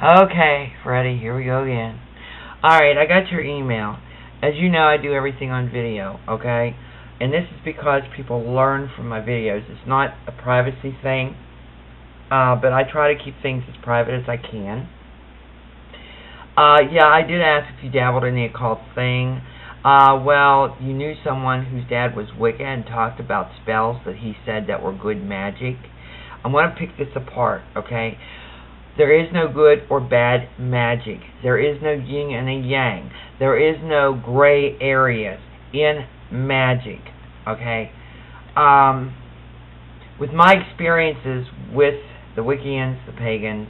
Okay, Freddy, here we go again. Alright, I got your email. As you know, I do everything on video, okay? And this is because people learn from my videos. It's not a privacy thing, but I try to keep things as private as I can. Yeah, I did ask if you dabbled in the occult thing. Well, you knew someone whose dad was Wicca and talked about spells that he said that were good magic. I'm going to pick this apart, okay? There is no good or bad magic. There is no yin and a yang. There is no gray areas in magic, okay? With my experiences with the Wiccan, the pagans,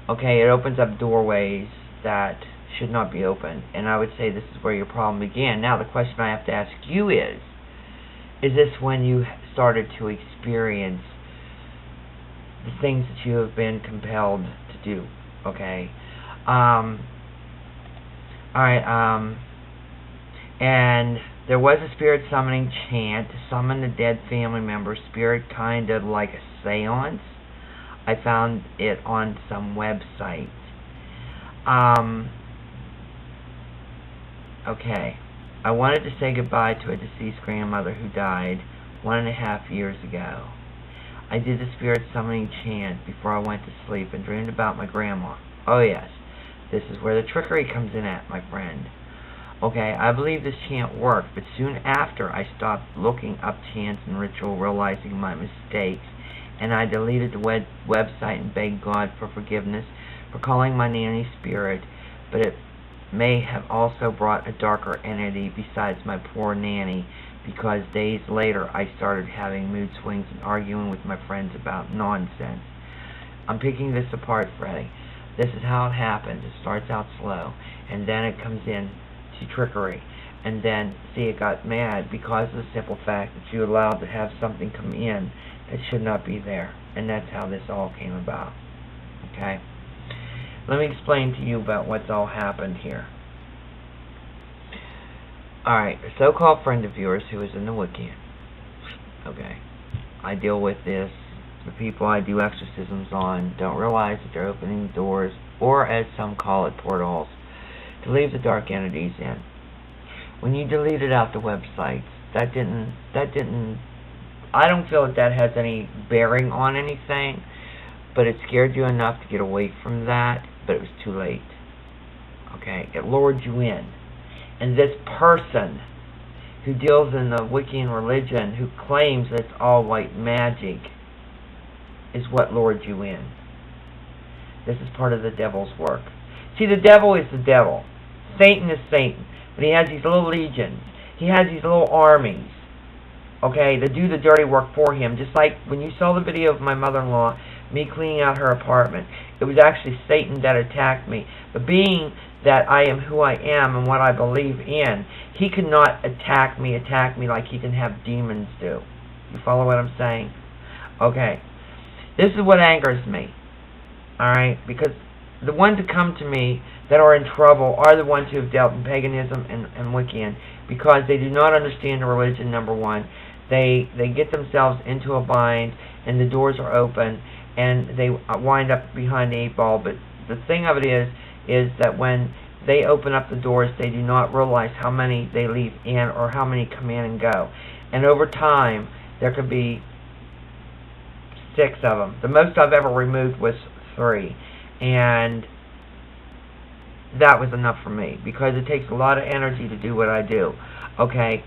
okay, it opens up doorways that should not be open, and I would say this is where your problem began. Now the question I have to ask you is this when you started to experience the things that you have been compelled to do, okay? Alright, and there was a spirit summoning chant to summon the dead family member spirit, kind of like a seance. I found it on some website. Okay. I wanted to say goodbye to a deceased grandmother who died 1.5 years ago. I did the spirit summoning chant before I went to sleep and dreamed about my grandma. Oh yes, this is where the trickery comes in at, my friend. Okay, I believe this chant worked, but soon after I stopped looking up chants and ritual, realizing my mistakes, and I deleted the website and begged God for forgiveness for calling my nanny spirit, but it may have also brought a darker entity besides my poor nanny, because days later I started having mood swings and arguing with my friends about nonsense. I'm picking this apart, Freddy. This is how it happens. It starts out slow, and then it comes in to trickery. And then, see, it got mad because of the simple fact that you allowed to have something come in that should not be there. And that's how this all came about. Okay? Let me explain to you about what's all happened here. Alright, a so-called friend of yours who is in the Wiccan. Okay. I deal with this. The people I do exorcisms on don't realize that they're opening doors, or as some call it, portals, to leave the dark entities in. When you deleted out the websites, that didn't I don't feel that has any bearing on anything, but it scared you enough to get away from that, but it was too late. Okay, it lured you in. And this person who deals in the Wiccan religion, who claims that it's all white magic, is what lured you in. This is part of the devil's work. See, the devil is the devil. Satan is Satan. But he has these little legions. He has these little armies, okay, to do the dirty work for him. Just like when you saw the video of my mother-in-law, me cleaning out her apartment, it was actually Satan that attacked me. But being that I am who I am and what I believe in, he cannot attack me like he can have demons do. You follow what I'm saying? Okay. This is what angers me. Alright? Because the ones that come to me that are in trouble are the ones who have dealt in paganism and Wiccan, because they do not understand the religion, number one. They get themselves into a bind, and the doors are open, and they wind up behind the 8 ball. But the thing of it is that when they open up the doors, they do not realize how many they leave in or how many come in and go. And over time, there could be 6 of them. The most I've ever removed was 3. And that was enough for me, because it takes a lot of energy to do what I do. Okay?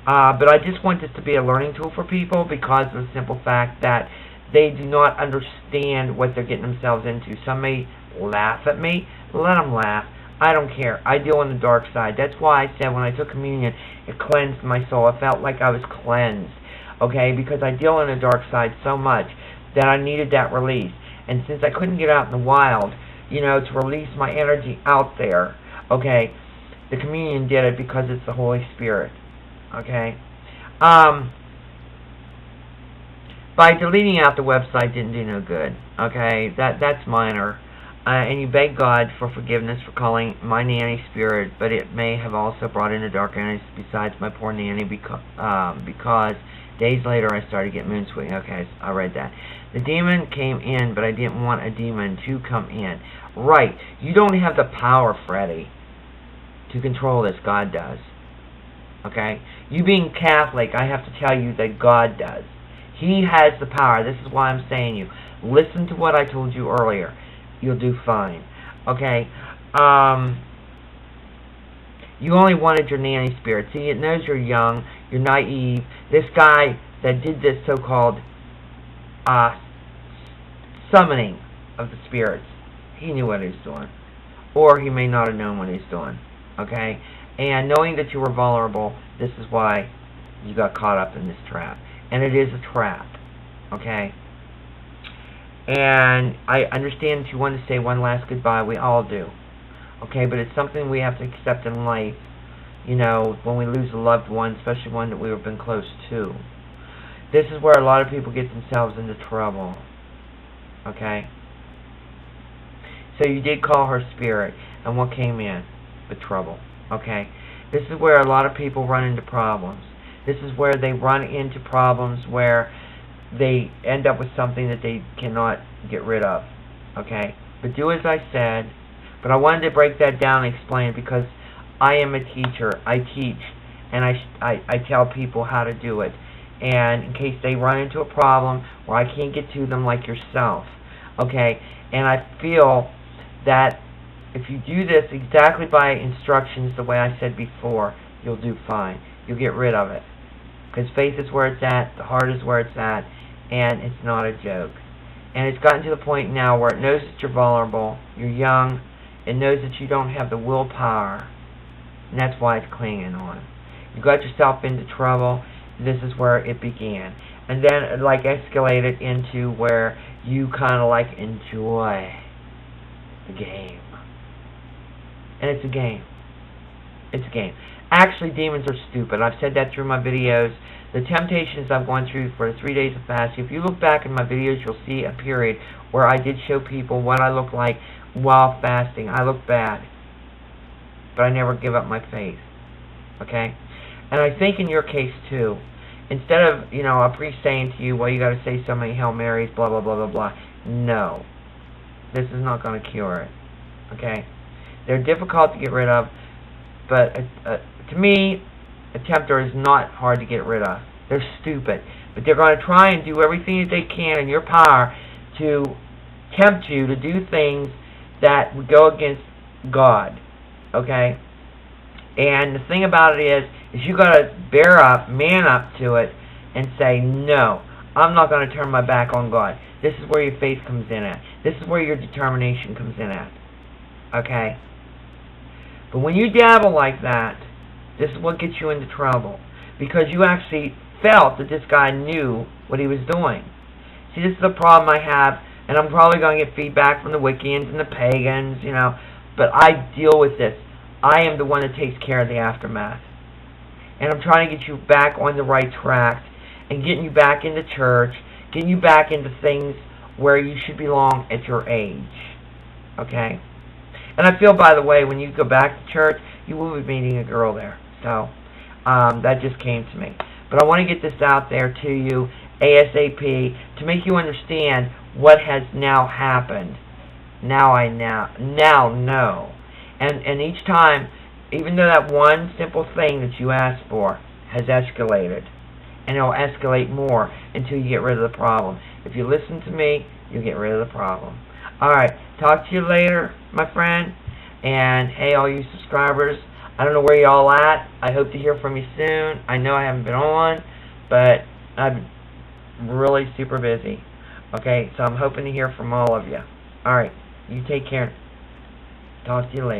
But I just want this to be a learning tool for people, because of the simple fact that they do not understand what they're getting themselves into. Some may laugh at me. Let them laugh. I don't care. I deal on the dark side. That's why I said when I took communion, it cleansed my soul. I felt like I was cleansed. Okay? Because I deal on the dark side so much that I needed that release. And since I couldn't get out in the wild, you know, to release my energy out there, okay, the communion did it, because it's the Holy Spirit. Okay? By deleting out the website didn't do no good. Okay? That's minor. And you beg God for forgiveness for calling my nanny spirit, but it may have also brought in a dark entity besides my poor nanny, because Days later, I started getting mood swing. Okay, I read that. The demon came in, but I didn't want a demon to come in. Right. You don't have the power, Freddy, to control this. God does. Okay? You being Catholic, I have to tell you that God does. He has the power. This is why I'm saying you. Listen to what I told you earlier. You'll do fine. Okay? You only wanted your nanny spirit. See, it knows you're young, you're naive. This guy that did this so-called summoning of the spirits, he knew what he was doing. Or he may not have known what he was doing. Okay? And knowing that you were vulnerable, this is why you got caught up in this trap. And it is a trap. Okay? And I understand that you want to say one last goodbye. We all do. Okay, but it's something we have to accept in life, you know, when we lose a loved one, especially one that we've been close to. This is where a lot of people get themselves into trouble. Okay? So you did call her spirit, and what came in? The trouble. Okay? This is where a lot of people run into problems. This is where they run into problems where they end up with something that they cannot get rid of. Okay? But do as I said. But I wanted to break that down and explain it because I am a teacher. I teach, and I tell people how to do it. And in case they run into a problem where I can't get to them like yourself. Okay? And I feel that if you do this exactly by instructions the way I said before, you'll do fine. You'll get rid of it. Because faith is where it's at, the heart is where it's at, and it's not a joke. And it's gotten to the point now where it knows that you're vulnerable, you're young, it knows that you don't have the willpower, and that's why it's clinging on. You got yourself into trouble. This is where it began. And then it like escalated into where you kind of like enjoy the game. And it's a game. It's a game. Actually, demons are stupid. I've said that through my videos. The temptations I've gone through for the 3 days of fasting, if you look back in my videos, you'll see a period where I did show people what I look like while fasting. I look bad. But I never give up my faith. Okay? And I think in your case, too, instead of, you know, a priest saying to you, well, you got to say so many Hail Marys, blah, blah, blah, blah, blah. No. This is not going to cure it. Okay? They're difficult to get rid of, but to me, a tempter is not hard to get rid of. They're stupid. But they're going to try and do everything that they can in your power to tempt you to do things that would go against God. Okay? And the thing about it is you got to bear up, man up to it, and say, no, I'm not going to turn my back on God. This is where your faith comes in at. This is where your determination comes in at. Okay? But when you dabble like that, this is what gets you into trouble. Because you actually felt that this guy knew what he was doing. See, this is the problem I have, and I'm probably going to get feedback from the Wiccans and the pagans, you know, but I deal with this. I am the one that takes care of the aftermath. And I'm trying to get you back on the right track and getting you back into church, getting you back into things where you should belong at your age. Okay? And I feel, by the way, when you go back to church, you will be meeting a girl there. So, that just came to me. But I want to get this out there to you ASAP to make you understand what has now happened. Now I now know. And each time, even though that one simple thing that you asked for has escalated, and it'll escalate more until you get rid of the problem. If you listen to me, you'll get rid of the problem. Alright, talk to you later, my friend. And hey, all you subscribers, I don't know where y'all at. I hope to hear from you soon. I know I haven't been on, but I'm really super busy. Okay, so I'm hoping to hear from all of you. Alright, you take care. Talk to you later.